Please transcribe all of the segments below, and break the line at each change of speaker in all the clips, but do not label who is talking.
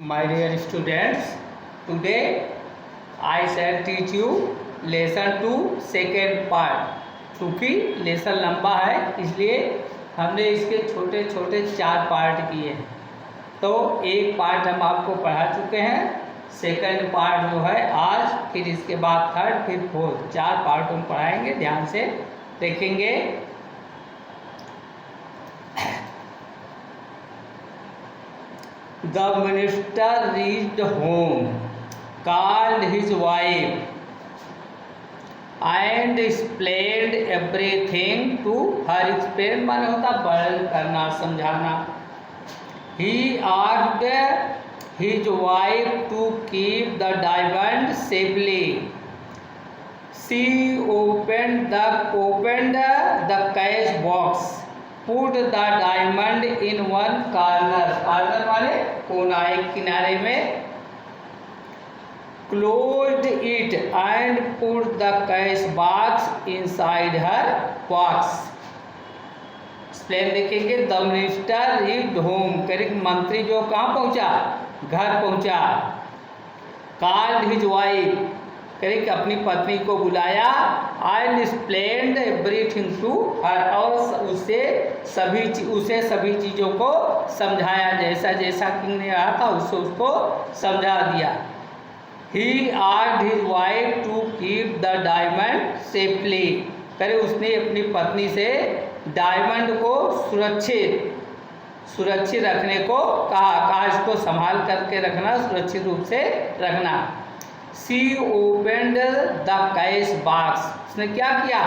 My dear students, today I shall teach you lesson 2 second part। चूँकि lesson लंबा है इसलिए हमने इसके छोटे छोटे 4 पार्ट किए हैं। तो एक पार्ट हम आपको पढ़ा चुके हैं, सेकंड पार्ट जो है आज, फिर इसके बाद थर्ड, फिर फोर्थ, 4 पार्ट हम पढ़ाएंगे। ध्यान से देखेंगे। The minister reached home, called his wife, and explained everything to her। explain माने होता वर्णन करना, समझाना। He asked his wife to keep the diamond safely। She opened the cash box, put the diamond in one corner। corner वाले कोना, एक किनारे में। closed it and put the cash box inside her box। Explain देखेंगे। The minister reached home, correct. मंत्री जो कहाँ पहुँचा? घर पहुँचा। कॉल्ड हिज वाइफ, करेक्ट, अपनी पत्नी को बुलाया। And explained everything to her, और उसे सभी चीज़ों को समझाया। जैसा जैसा किंग ने कहा था उसको समझा दिया। He asked his wife to keep the diamond safely, करे उसने अपनी पत्नी से डायमंड को सुरक्षित रखने को कहा। इसको संभाल करके रखना, सुरक्षित रूप से रखना। सी ओपेंड द कैश बॉक्स, उसने क्या किया?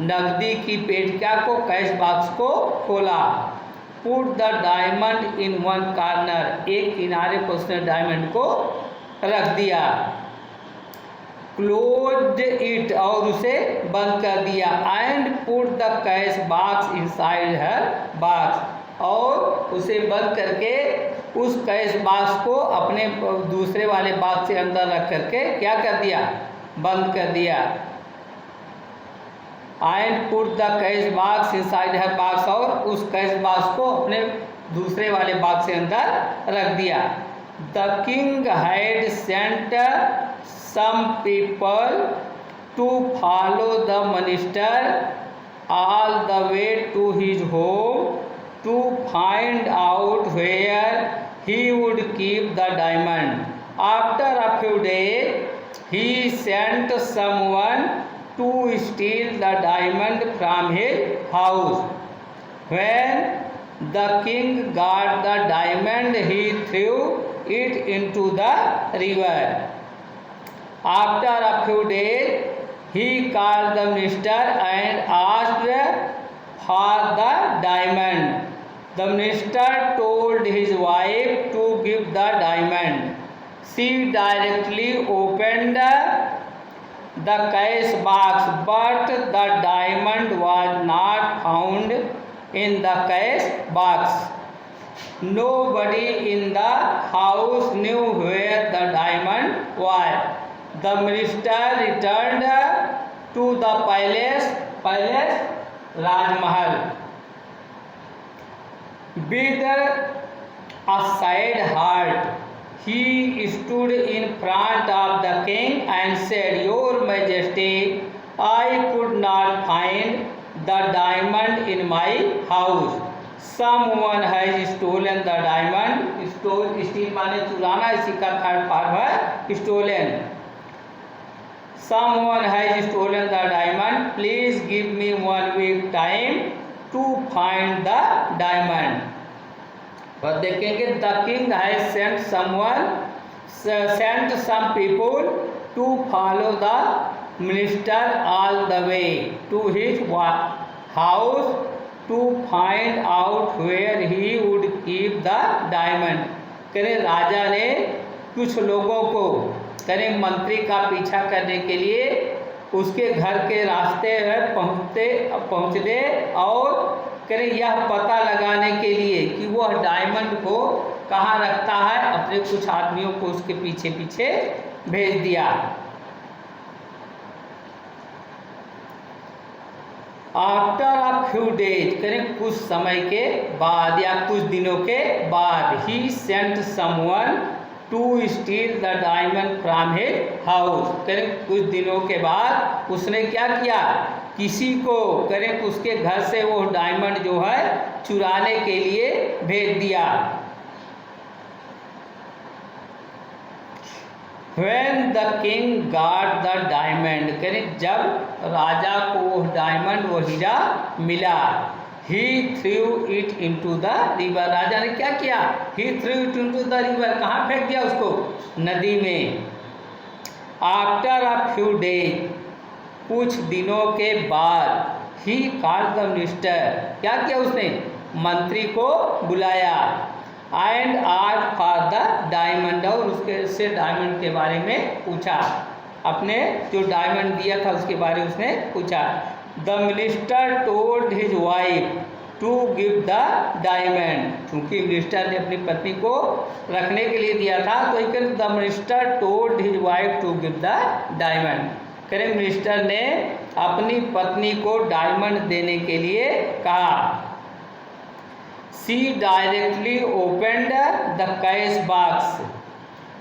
नकदी की पेटिका को, कैश बॉक्स को खोला। Put the diamond in one corner, एक किनारे पर उसने डायमंड को रख दिया। क्लोज्ड इट, और उसे बंद कर दिया। And put the cash box inside her box, और उसे बंद करके उस कैश बॉक्स को अपने दूसरे वाले बॉक्स से अंदर रख करके क्या कर दिया? बंद कर दिया। And put the cash box inside her box, और उस कैश बॉक्स को अपने दूसरे वाले बॉक्स से अंदर रख दिया। The king had sent some people to follow the minister all the way to his home to find out where he would keep the diamond। After a few days he sent someone to steal the diamond from his house। When the king got the diamond he threw it into the river। After a few days he called the minister and asked for the diamond। The minister told his wife to give the diamond। She directly opened the cash box, but the diamond was not found in the cash box। Nobody in the house knew where the diamond was। The minister returned to the palace, Rajmahal, with a sad heart। He stood in front of the king and said, Your Majesty, I could not find the diamond in my house। Someone has stolen the diamond। steal माने चुराना, इसी का third part है stolen। Someone has stolen the diamond। Please give me 1 week time to find the diamond। और देखेंगे the king has sent some people to follow the minister all the way to his house to find out where he would keep the diamond। करें राजा ने कुछ लोगों को, करें मंत्री का पीछा करने के लिए उसके घर के रास्ते पहुँचने, और करें यह पता लगाने के लिए कि वह डायमंड को कहाँ रखता है, अपने कुछ आदमियों को उसके पीछे पीछे भेज दिया। आफ्टर अ फ्यू डेज करें कुछ समय के बाद या कुछ दिनों के बाद ही sent someone to steal the diamond from his house करें कुछ दिनों के बाद उसने क्या किया, किसी को करें उसके घर से वो डायमंड जो है चुराने के लिए भेज दिया। When the king got the diamond करें जब राजा को वो डायमंड वो हीरा मिला, he threw it into the river राजा ने क्या किया, he threw it into the river कहाँ फेंक दिया उसको, नदी में। After a few days कुछ दिनों के बाद he called the minister क्या किया उसने, मंत्री को बुलाया and asked for the diamond और उसके से डायमंड के बारे में पूछा, अपने जो डायमंड दिया था उसके बारे में उसने पूछा। The minister told his wife to give the diamond क्योंकि मिनिस्टर ने अपनी पत्नी को रखने के लिए दिया था तो the minister told his wife to give the diamond करें मिनिस्टर ने अपनी पत्नी को डायमंड देने के लिए कहा। She directly opened the cash box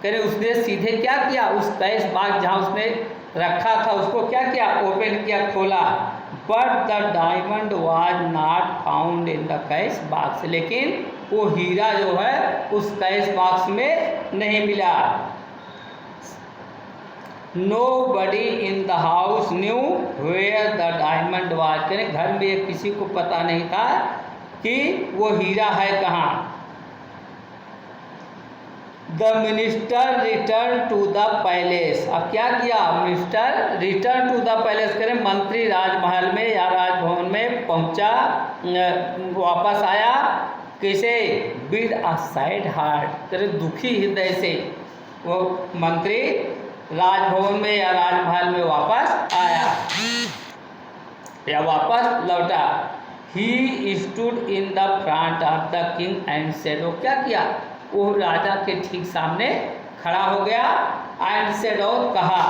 करें उसने सीधे क्या किया, उस कैश बॉक्स जहाँ उसने रखा था उसको क्या किया, ओपन किया, खोला। But the diamond was not found in the cash box लेकिन वो हीरा जो है उस कैश बॉक्स में नहीं मिला। Nobody in the house knew where the diamond was करें घर में किसी को पता नहीं था कि वो हीरा है कहाँ। The minister return to the palace अब क्या किया, minister return to the palace करें मंत्री राजमहल में या राजभवन में पहुंचा, वापस आया कैसे, विद अ सैड हार्ट करें दुखी हृदय से वो मंत्री राजभवन में या राजमहल में वापस आया या वापस लौटा। He stood in the front of the king and said वो क्या किया, वो राजा के ठीक सामने खड़ा हो गया and said और कहा,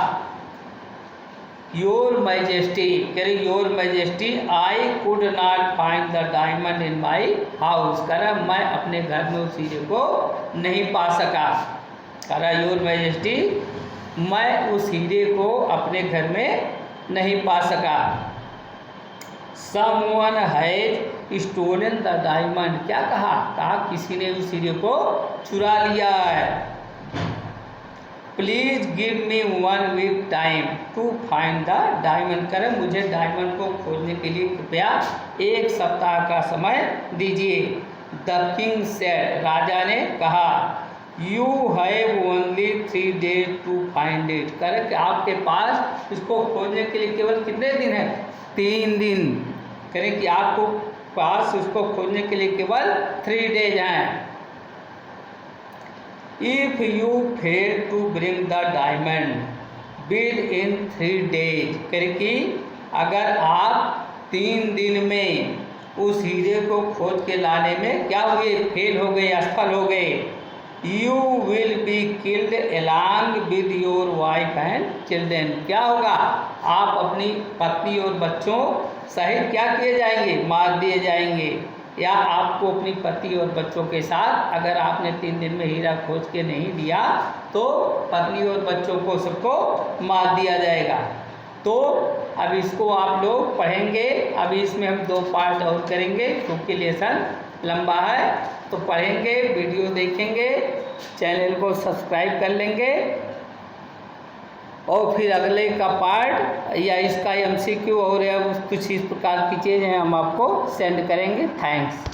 Your Majesty करें Your Majesty I could not find the diamond in my house करें मैं अपने घर में उस हीरे को नहीं पा सका, करें Your Majesty मैं उस हीरे को अपने घर में नहीं पा सका। Someone has stolen the diamond क्या कहा किसी ने उस हीरे को चुरा लिया है। Please give me 1 week time to find the diamond करें मुझे डायमंड को खोजने के लिए कृपया 1 सप्ताह का समय दीजिए। The king said राजा ने कहा You have only 3 days to find it करें कि आपके पास इसको खोजने के लिए केवल कितने दिन है, 3 दिन करें कि आपको पास उसको खोजने के लिए केवल 3 डेज हैं। If you fail to bring the diamond within 3 days करें कि अगर आप 3 दिन में उस हीरे को खोज के लाने में क्या हुए, फेल हो गए, असफल हो गए, you will be killed along with your wife and children क्या होगा, आप अपनी पत्नी और बच्चों सहित क्या किए जाएंगे, मार दिए जाएंगे, या आपको अपनी पति और बच्चों के साथ अगर आपने 3 दिन में हीरा खोज के नहीं दिया तो पत्नी और बच्चों को सबको मार दिया जाएगा। तो अब इसको आप लोग पढ़ेंगे, अभी इसमें हम 2 पार्ट और करेंगे क्योंकि लेसन लंबा है, तो पढ़ेंगे, वीडियो देखेंगे, चैनल को सब्सक्राइब कर लेंगे और फिर अगले का पार्ट या इसका MCQ और या कुछ इस प्रकार की चीज़ें हम आपको सेंड करेंगे। थैंक्स।